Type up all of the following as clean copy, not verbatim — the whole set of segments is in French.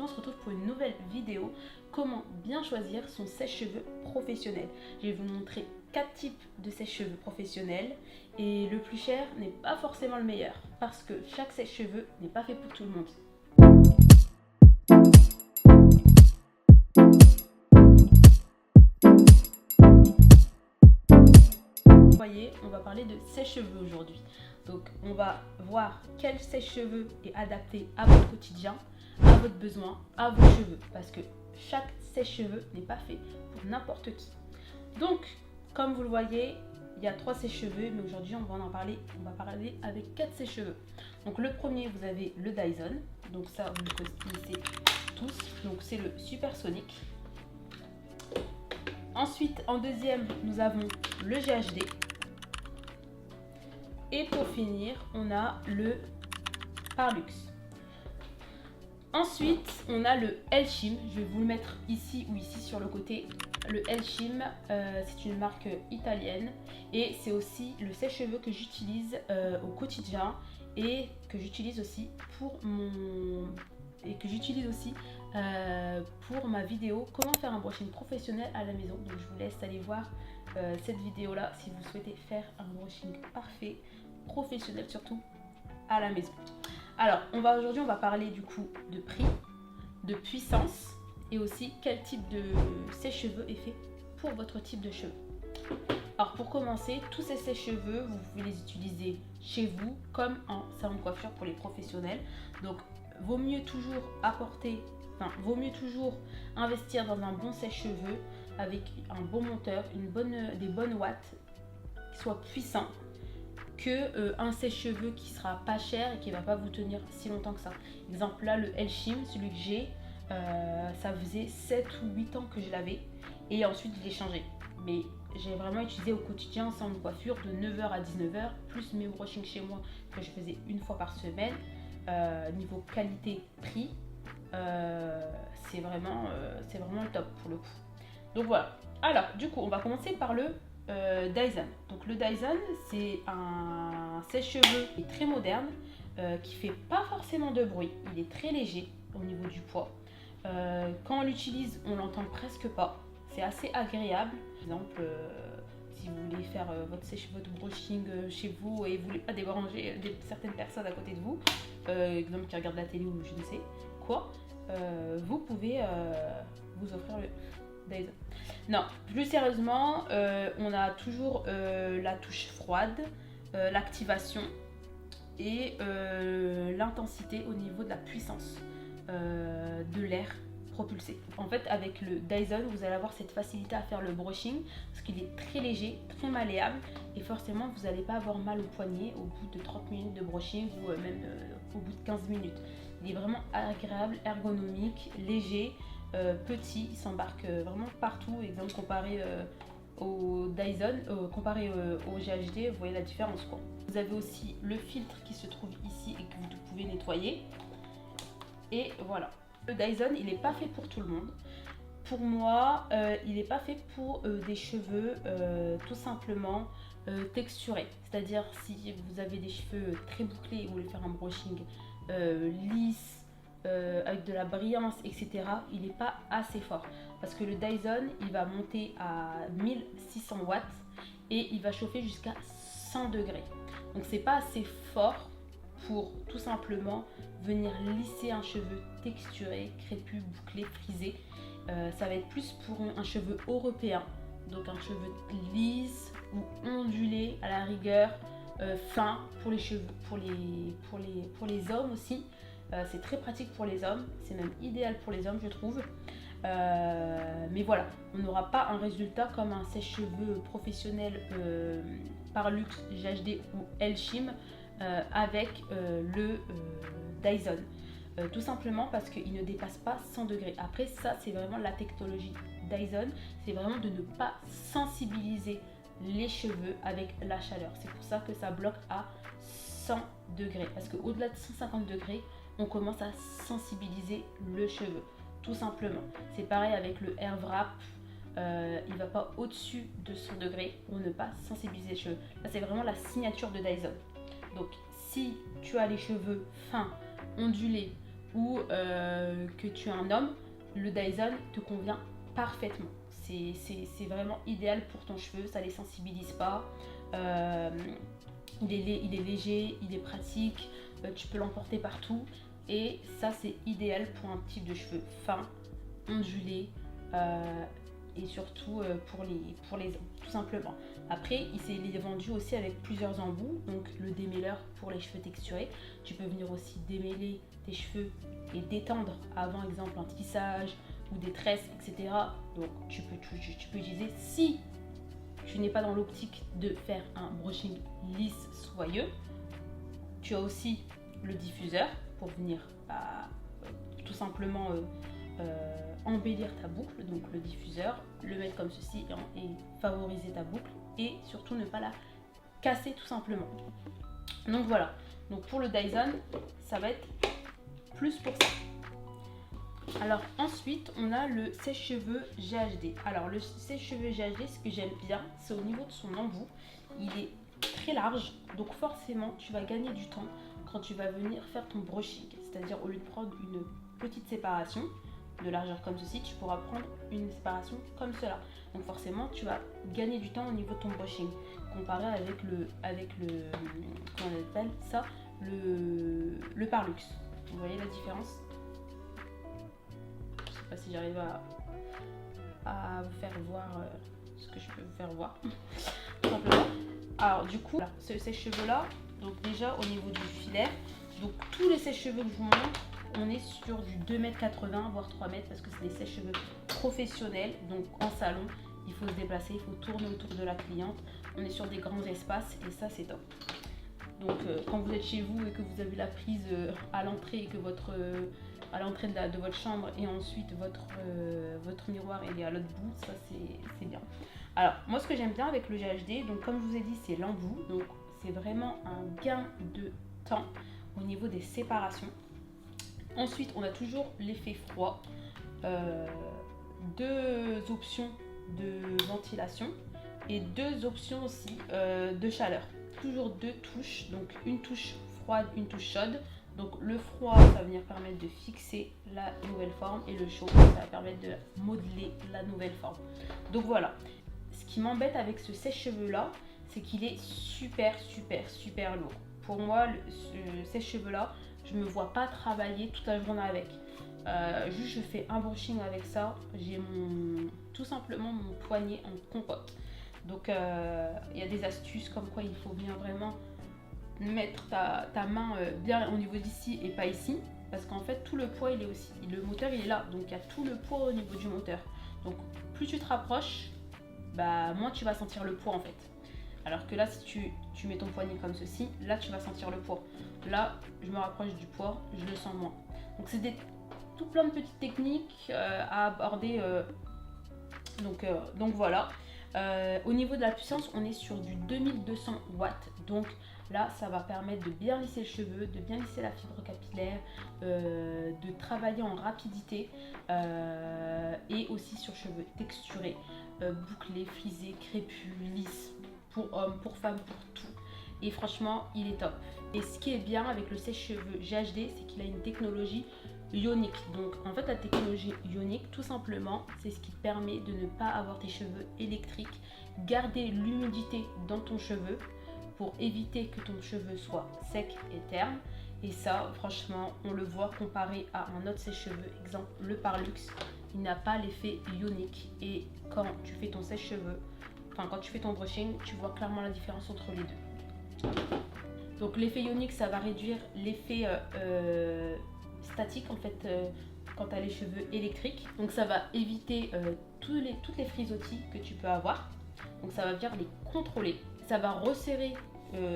aujourd'hui on se retrouve pour une nouvelle vidéo. Comment bien choisir son sèche-cheveux professionnel. Je vais vous montrer 4 types de sèche-cheveux professionnels et le plus cher n'est pas forcément le meilleur parce que chaque sèche-cheveux n'est pas fait pour tout le monde. Vous voyez, on va parler de sèche-cheveux aujourd'hui. Donc on va voir quel sèche-cheveux est adapté à votre quotidien, à votre besoin, à vos cheveux. Parce que chaque sèche-cheveux n'est pas fait pour n'importe qui. Donc, comme vous le voyez, il y a 3 sèche-cheveux, mais aujourd'hui on va parler avec 4 sèche-cheveux. Donc le premier, vous avez le Dyson. Donc ça, vous le connaissez tous. Donc c'est le Supersonic. Ensuite, en deuxième, nous avons le GHD. Et pour finir, on a le Parlux. Ensuite, on a le Elshim. Je vais vous le mettre ici ou ici sur le côté. Le Elshim, c'est une marque italienne et c'est aussi le sèche-cheveux que j'utilise au quotidien et que j'utilise aussi pour ma vidéo comment faire un brushing professionnel à la maison. Donc je vous laisse aller voir cette vidéo là si vous souhaitez faire un brushing parfait, professionnel surtout à la maison. Alors aujourd'hui on va parler du coup de prix, de puissance et aussi quel type de sèche-cheveux est fait pour votre type de cheveux. Alors pour commencer, tous ces sèche-cheveux, vous pouvez les utiliser chez vous comme en salon de coiffure pour les professionnels. Donc vaut mieux toujours investir dans un bon sèche-cheveux avec un bon monteur, des bonnes watts qui soient puissants que un sèche-cheveux qui sera pas cher et qui va pas vous tenir si longtemps que ça. Exemple là, le Elshim, celui que j'ai, ça faisait 7 ou 8 ans que je l'avais et ensuite je l'ai changé. Mais j'ai vraiment utilisé au quotidien sans une coiffure de 9h à 19h, plus mes brushings chez moi que je faisais une fois par semaine. Niveau qualité-prix, c'est vraiment le top pour le coup. Donc voilà. Alors du coup, on va commencer par le Dyson. Donc le Dyson, c'est un sèche-cheveux qui est très moderne, qui fait pas forcément de bruit. Il est très léger au niveau du poids. Quand on l'utilise, on l'entend presque pas. C'est assez agréable. Par exemple, si vous voulez faire votre brushing chez vous et vous voulez pas déranger certaines personnes à côté de vous, exemple qui regardent la télé ou je ne sais quoi, vous pouvez vous offrir le Dyson. Non, plus sérieusement, on a toujours la touche froide, l'activation et l'intensité au niveau de la puissance de l'air propulsé. En fait, avec le Dyson, vous allez avoir cette facilité à faire le brushing parce qu'il est très léger, très malléable et forcément, vous n'allez pas avoir mal au poignet au bout de 30 minutes de brushing ou même au bout de 15 minutes. Il est vraiment agréable, ergonomique, léger, petit, il s'embarque vraiment partout. Exemple, comparé au Dyson, comparé au GHD, vous voyez la différence quoi. Vous avez aussi le filtre qui se trouve ici et que vous pouvez nettoyer. Et voilà. Le Dyson, il n'est pas fait pour tout le monde. Pour moi, il n'est pas fait pour des cheveux tout simplement texturés. C'est-à-dire si vous avez des cheveux très bouclés et vous voulez faire un brushing lisse, avec de la brillance, etc., il n'est pas assez fort. Parce que le Dyson, il va monter à 1600 watts et il va chauffer jusqu'à 100 degrés. Donc c'est pas assez fort pour tout simplement venir lisser un cheveu texturé, crépus, bouclé, frisé. Ça va être plus pour un cheveu européen, donc un cheveu lisse ou ondulé à la rigueur, fin pour les cheveux, pour les hommes aussi. C'est très pratique pour les hommes, c'est même idéal pour les hommes je trouve. Mais voilà, on n'aura pas un résultat comme un sèche-cheveux professionnel Parlux, GHD ou Elshim avec le Dyson. Tout simplement parce qu'il ne dépasse pas 100 degrés. Après ça, c'est vraiment la technologie Dyson, c'est vraiment de ne pas sensibiliser les cheveux avec la chaleur. C'est pour ça que ça bloque à 100 degrés. Parce qu'au-delà de 150 degrés, on commence à sensibiliser le cheveu. Tout simplement. C'est pareil avec le Air Wrap. Il ne va pas au-dessus de 100 degrés pour ne pas sensibiliser les cheveux. Là, c'est vraiment la signature de Dyson. Donc, si tu as les cheveux fins, ondulés ou que tu es un homme, le Dyson te convient parfaitement. C'est vraiment idéal pour ton cheveu, ça les sensibilise pas. Il est léger, il est pratique, tu peux l'emporter partout. Et ça, c'est idéal pour un type de cheveux fin, ondulé, et surtout pour les hommes, tout simplement. Après, il est vendu aussi avec plusieurs embouts, donc le démêleur pour les cheveux texturés. Tu peux venir aussi démêler tes cheveux et détendre avant, exemple, un tissage ou des tresses, etc. Donc tu peux utiliser, si tu n'es pas dans l'optique de faire un brushing lisse soyeux, tu as aussi le diffuseur pour venir tout simplement embellir ta boucle, donc le diffuseur, le mettre comme ceci et favoriser ta boucle et surtout ne pas la casser tout simplement. Donc voilà, donc pour le Dyson, ça va être plus pour ça. Alors ensuite, on a le sèche-cheveux GHD. Alors le sèche-cheveux GHD, ce que j'aime bien, c'est au niveau de son embout. Il est très large, donc forcément, tu vas gagner du temps quand tu vas venir faire ton brushing. C'est-à-dire, au lieu de prendre une petite séparation de largeur comme ceci, tu pourras prendre une séparation comme cela. Donc forcément, tu vas gagner du temps au niveau de ton brushing, comparé avec le comment on appelle ça, le Parlux. Vous voyez la différence? Je sais pas si j'arrive à vous faire voir ce que je peux vous faire voir. Tout simplement. Alors du coup, ce sèche-cheveux là, donc déjà au niveau du filaire, donc tous les sèche-cheveux que je vous montre, on est sur du 2,80 m voire 3 m parce que c'est des sèche-cheveux professionnels, donc en salon, il faut se déplacer, il faut tourner autour de la cliente, on est sur des grands espaces et ça c'est top. Donc quand vous êtes chez vous et que vous avez la prise à l'entrée et que à l'entrée de votre chambre et ensuite votre miroir est à l'autre bout, ça c'est bien. Alors moi ce que j'aime bien avec le GHD, donc comme je vous ai dit, c'est l'embout, donc c'est vraiment un gain de temps au niveau des séparations. Ensuite on a toujours l'effet froid, deux options de ventilation et deux options aussi de chaleur. Toujours deux touches, donc une touche froide, une touche chaude. Donc le froid, ça va venir permettre de fixer la nouvelle forme et le chaud, ça va permettre de modeler la nouvelle forme. Donc voilà, ce qui m'embête avec ce sèche-cheveux là, c'est qu'il est super lourd. Pour moi, ce sèche-cheveux là, je me vois pas travailler toute la journée avec. Juste je fais un brushing avec ça, j'ai tout simplement mon poignet en compote. Donc il y a des astuces comme quoi il faut bien vraiment mettre ta main bien au niveau d'ici et pas ici, parce qu'en fait tout le poids il est aussi, le moteur il est là, donc il y a tout le poids au niveau du moteur. Donc plus tu te rapproches, bah moins tu vas sentir le poids en fait. Alors que là si tu mets ton poignet comme ceci, là tu vas sentir le poids. Là je me rapproche du poids, je le sens moins. Donc c'est tout plein de petites techniques à aborder. Donc voilà. Au niveau de la puissance, on est sur du 2200 watts. Donc là, ça va permettre de bien lisser le cheveu, de bien lisser la fibre capillaire, de travailler en rapidité et aussi sur cheveux texturés, bouclés, frisés, crépus, lisses, pour hommes, pour femmes, pour tout. Et franchement, il est top. Et ce qui est bien avec le sèche-cheveux GHD, c'est qu'il a une technologie ionique. Donc en fait la technologie ionique tout simplement c'est ce qui te permet de ne pas avoir tes cheveux électriques, garder l'humidité dans ton cheveu pour éviter que ton cheveu soit sec et terne. Et ça franchement on le voit comparé à un autre sèche-cheveux, exemple le Parlux, il n'a pas l'effet ionique. Et quand tu fais ton sèche-cheveux, enfin quand tu fais ton brushing, tu vois clairement la différence entre les deux. Donc l'effet ionique ça va réduire l'effet statique en fait quand tu as les cheveux électriques, donc ça va éviter toutes les frisottis que tu peux avoir, donc ça va venir les contrôler, ça va resserrer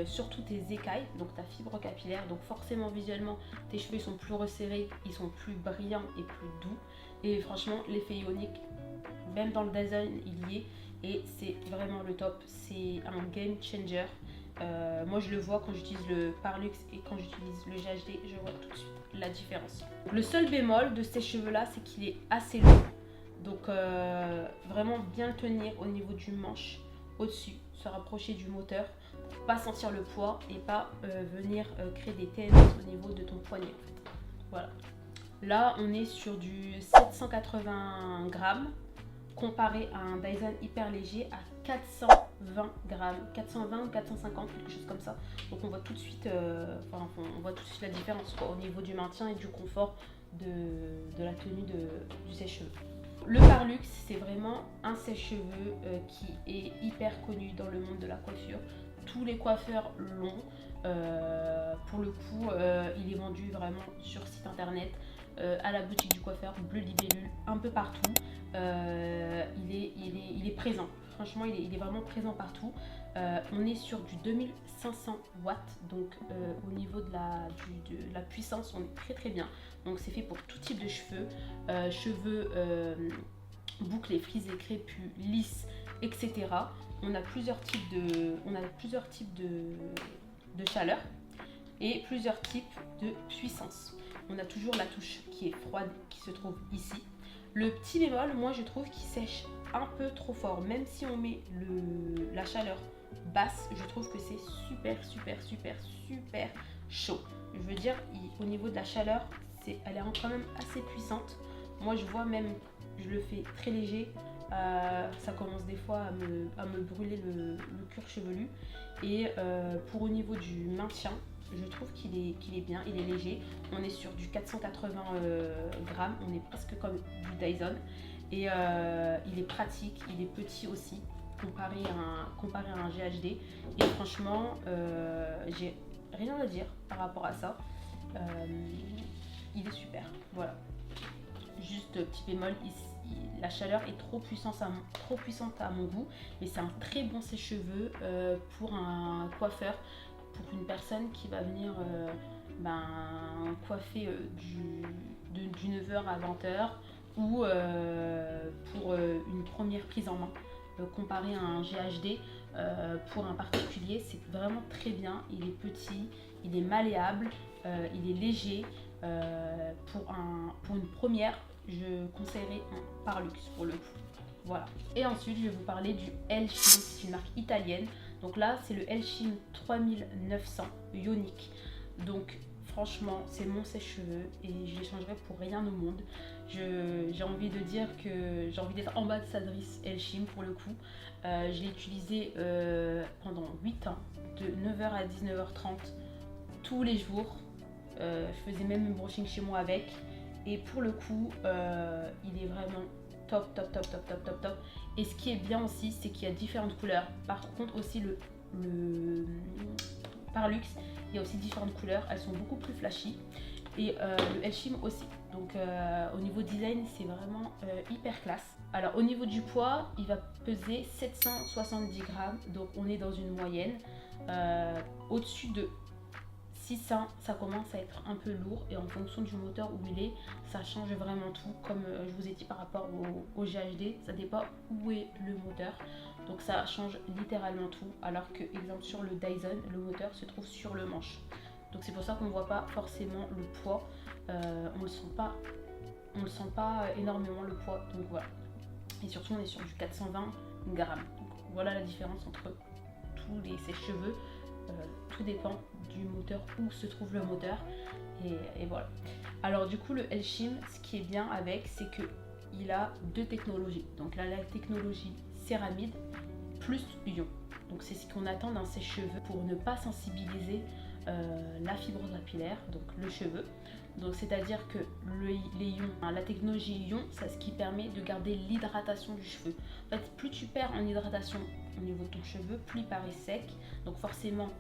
surtout tes écailles, donc ta fibre capillaire, donc forcément visuellement tes cheveux sont plus resserrés, ils sont plus brillants et plus doux. Et franchement l'effet ionique même dans le design il y est et c'est vraiment le top, c'est un game changer. Moi je le vois quand j'utilise le Parlux et quand j'utilise le GHD, je vois tout de suite la différence. Le seul bémol de ces cheveux là c'est qu'il est assez long, donc vraiment bien le tenir au niveau du manche au-dessus, se rapprocher du moteur pour pas sentir le poids et pas venir créer des TNS au niveau de ton poignet en fait. Voilà. Là, on est sur du 780 grammes comparé à un Dyson hyper léger à 420 grammes, 420 ou 450, quelque chose comme ça. Donc on voit tout de suite, on voit tout de suite la différence quoi, au niveau du maintien et du confort de la tenue du sèche-cheveux. Le Parlux, c'est vraiment un sèche-cheveux qui est hyper connu dans le monde de la coiffure. Tous les coiffeurs l'ont. Pour le coup, il est vendu vraiment sur site internet, à la boutique du coiffeur, Bleu Libellule, un peu partout. Il est présent. Franchement, il est vraiment présent partout. On est sur du 2500 watts, donc au niveau de la puissance, on est très très bien. Donc c'est fait pour tout type de cheveux, bouclés, frisés, crépus, lisses, etc. On a plusieurs types de chaleur et plusieurs types de puissance. On a toujours la touche qui est froide qui se trouve ici. Le petit bémol, moi je trouve qu'il sèche un peu trop fort. Même si on met la chaleur basse, je trouve que c'est super chaud. Je veux dire, au niveau de la chaleur, elle est quand même assez puissante. Moi je vois même, je le fais très léger. Ça commence des fois à me brûler le cuir chevelu. Et pour au niveau du maintien, je trouve qu'il est bien, il est léger. On est sur du 480 grammes, on est presque comme du Dyson. Et il est pratique, il est petit aussi, comparé à un GHD. Et franchement, j'ai rien à dire par rapport à ça. Il est super, voilà. Juste petit bémol, la chaleur est trop puissante à mon goût, mais c'est un très bon sèche-cheveux pour un coiffeur, pour une personne qui va venir coiffer du 9h à 20h ou pour une première prise en main. Comparé à un GHD, pour un particulier, c'est vraiment très bien. Il est petit, il est malléable, il est léger. Pour une première, je conseillerais un Parlux pour le coup. Voilà. Et ensuite, je vais vous parler du Elchim, c'est une marque italienne. Donc là, c'est le Elchim 3900 Ionic. Donc franchement, c'est mon sèche-cheveux et je l'échangerai pour rien au monde. J'ai envie de dire que j'ai envie d'être ambassadrice Elchim pour le coup. Je l'ai utilisé pendant 8 ans, de 9h à 19h30 tous les jours. Je faisais même un brushing chez moi avec. Et pour le coup, il est vraiment top. Et ce qui est bien aussi, c'est qu'il y a différentes couleurs. Par contre aussi le Parlux, il y a aussi différentes couleurs. Elles sont beaucoup plus flashy. Et le Elchim aussi. Donc au niveau design, c'est vraiment hyper classe. Alors au niveau du poids, il va peser 770 grammes. Donc on est dans une moyenne. Au-dessus de 600, ça commence à être un peu lourd et en fonction du moteur où il est, ça change vraiment tout. Comme je vous ai dit par rapport au GHD, ça dépend où est le moteur. Donc ça change littéralement tout. Alors que, exemple, sur le Dyson, le moteur se trouve sur le manche. Donc c'est pour ça qu'on ne voit pas forcément le poids. On le sent pas énormément le poids. Donc voilà. Et surtout, on est sur du 420 grammes. Donc voilà la différence entre tous les sèche-cheveux. Tout dépend du moteur, où se trouve le moteur et voilà. Alors du coup le Elchim, ce qui est bien avec, c'est que il a deux technologies. Donc là, la technologie céramide plus ion. Donc c'est ce qu'on attend dans ses cheveux pour ne pas sensibiliser la fibrose capillaire, donc le cheveu. Donc c'est-à-dire que les ions, la technologie ion, c'est ce qui permet de garder l'hydratation du cheveu. En fait, plus tu perds en hydratation au niveau de ton cheveu, plus il paraît sec. Donc forcément,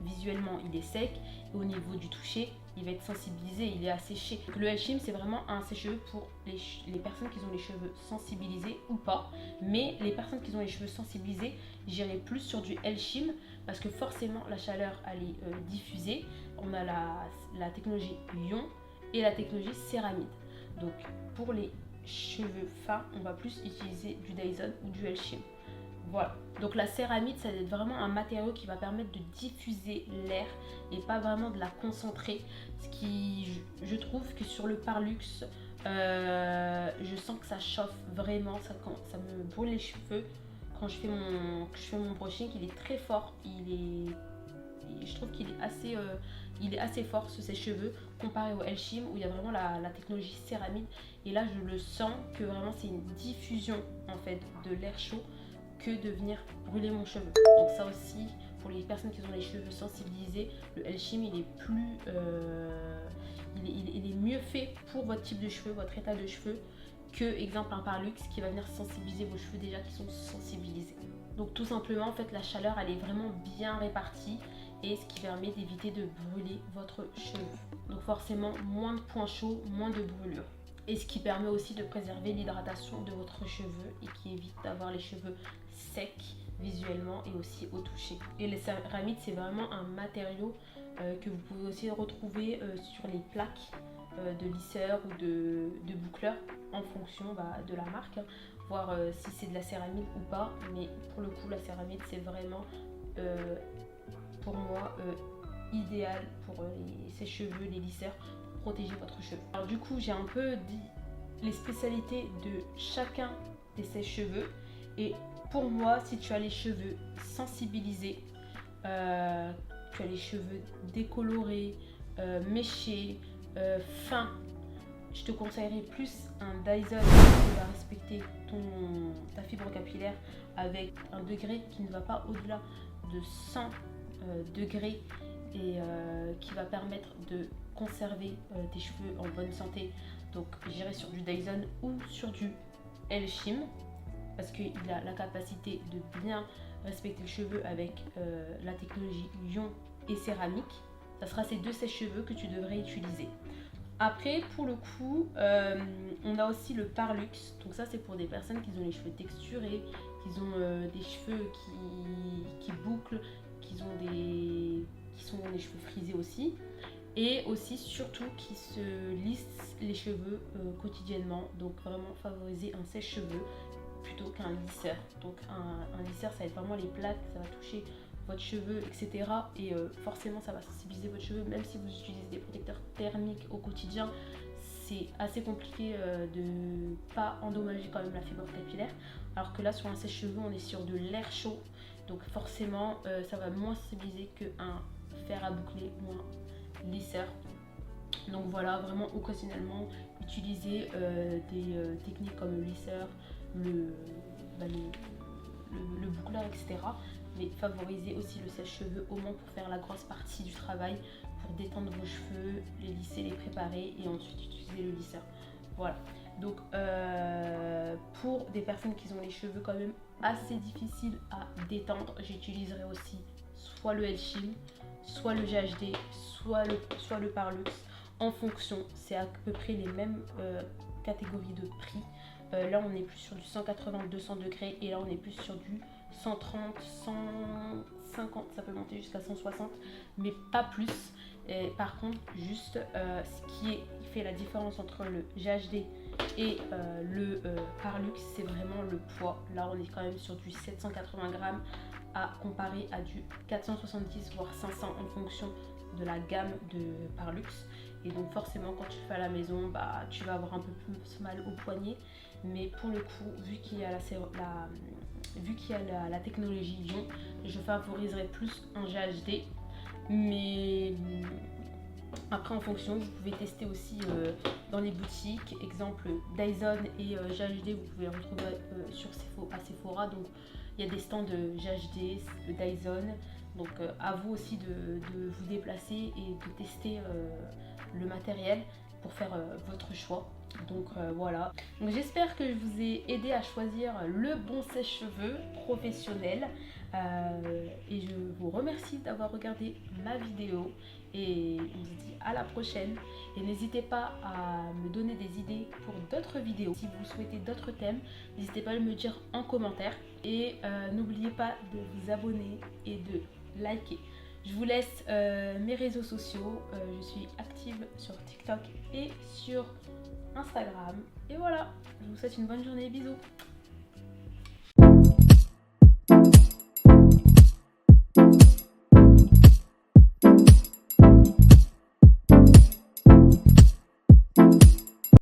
visuellement, il est sec. Et au niveau du toucher, il va être sensibilisé, il est asséché. Donc le Elchim, c'est vraiment un sèche-cheveux pour les personnes qui ont les cheveux sensibilisés ou pas. Mais les personnes qui ont les cheveux sensibilisés, j'irai plus sur du Elchim parce que forcément, la chaleur, elle est diffusée. On a la technologie ion et la technologie céramide. Donc pour les cheveux fins, on va plus utiliser du Dyson ou du Elchim. Voilà, donc la céramide, ça va être vraiment un matériau qui va permettre de diffuser l'air et pas vraiment de la concentrer. Ce qui, je trouve que sur le Parlux, je sens que ça chauffe vraiment, ça me brûle les cheveux. Quand je fais mon brushing, il est très fort, il je trouve qu'il est assez fort ce sèche-cheveux comparé au Elshim où il y a vraiment la technologie céramide. Et là je le sens que vraiment c'est une diffusion en fait de l'air chaud que de venir brûler mon cheveu. Donc ça aussi, pour les personnes qui ont les cheveux sensibilisés, le Elshim il est plus il est mieux fait pour votre type de cheveux, votre état de cheveux, que exemple un Parlux qui va venir sensibiliser vos cheveux déjà qui sont sensibilisés. Donc tout simplement en fait la chaleur elle est vraiment bien répartie et ce qui permet d'éviter de brûler votre cheveu. Donc forcément moins de points chauds, moins de brûlures. Et ce qui permet aussi de préserver l'hydratation de votre cheveu et qui évite d'avoir les cheveux secs visuellement et aussi au toucher. Et les céramides c'est vraiment un matériau que vous pouvez aussi retrouver sur les plaques de lisseurs ou de boucleurs en fonction de la marque, voir si c'est de la céramide ou pas. Mais pour le coup la céramide c'est vraiment pour moi idéal pour les sèche-cheveux, les lisseurs, pour protéger votre cheveu. Alors du coup j'ai un peu dit les spécialités de chacun des sèche-cheveux et pour moi si tu as les cheveux sensibilisés, tu as les cheveux décolorés, méchés, fins, je te conseillerais plus un Dyson qui va respecter ta fibre capillaire avec un degré qui ne va pas au-delà de 100 degrés et qui va permettre de conserver tes cheveux en bonne santé. Donc j'irai sur du Dyson ou sur du Elshim parce qu'il a la capacité de bien respecter le cheveu avec la technologie ion et céramique. Ça sera ces deux sèche-cheveux que tu devrais utiliser. Après, pour le coup, on a aussi le Parlux. Donc ça, c'est pour des personnes qui ont les cheveux texturés, qui ont des cheveux qui bouclent, qui sont des cheveux frisés aussi. Et aussi, surtout, qui se lissent les cheveux quotidiennement. Donc vraiment favoriser un sèche-cheveux plutôt qu'un lisseur. Donc un lisseur, ça va être vraiment les plaques, ça va toucher votre cheveu, etc. Et forcément ça va sensibiliser votre cheveu, même si vous utilisez des protecteurs thermiques au quotidien, c'est assez compliqué de pas endommager quand même la fibre capillaire. Alors que là sur un sèche-cheveux on est sur de l'air chaud, donc forcément ça va moins sensibiliser qu'un fer à boucler ou un lisseur. Donc voilà, vraiment occasionnellement utiliser des techniques comme le lisseur, le boucleur, etc. Mais favoriser aussi le sèche-cheveux au moins pour faire la grosse partie du travail, pour détendre vos cheveux, les lisser, les préparer et ensuite utiliser le lisseur. Voilà. Donc pour des personnes qui ont les cheveux quand même assez difficiles à détendre, j'utiliserai aussi soit le Elshim, soit le GHD, soit le Parlux en fonction. C'est à peu près les mêmes catégories de prix. Là on est plus sur du 180-200 degrés et là on est plus sur du 130, 150, ça peut monter jusqu'à 160 mais pas plus. Et par contre juste ce qui fait la différence entre le GHD et le Parlux, c'est vraiment le poids. Là on est quand même sur du 780 grammes à comparer à du 470 voire 500 en fonction de la gamme de Parlux. Et donc forcément quand tu fais à la maison, tu vas avoir un peu plus mal au poignet. Mais pour le coup, vu qu'il y a la technologie ion, je favoriserai plus un GHD. Mais après en fonction, vous pouvez tester aussi dans les boutiques. Exemple Dyson et GHD, vous pouvez les retrouver à Sephora. Donc il y a des stands de GHD, de Dyson. Donc à vous aussi de vous déplacer et de tester le matériel pour faire votre choix. Donc voilà. Donc j'espère que je vous ai aidé à choisir le bon sèche-cheveux professionnel. Et je vous remercie d'avoir regardé ma vidéo. Et on se dit à la prochaine. Et n'hésitez pas à me donner des idées pour d'autres vidéos. Si vous souhaitez d'autres thèmes, n'hésitez pas à me dire en commentaire. Et n'oubliez pas de vous abonner et de liker. Je vous laisse mes réseaux sociaux. Je suis active sur TikTok et sur Instagram. Et voilà, je vous souhaite une bonne journée. Bisous.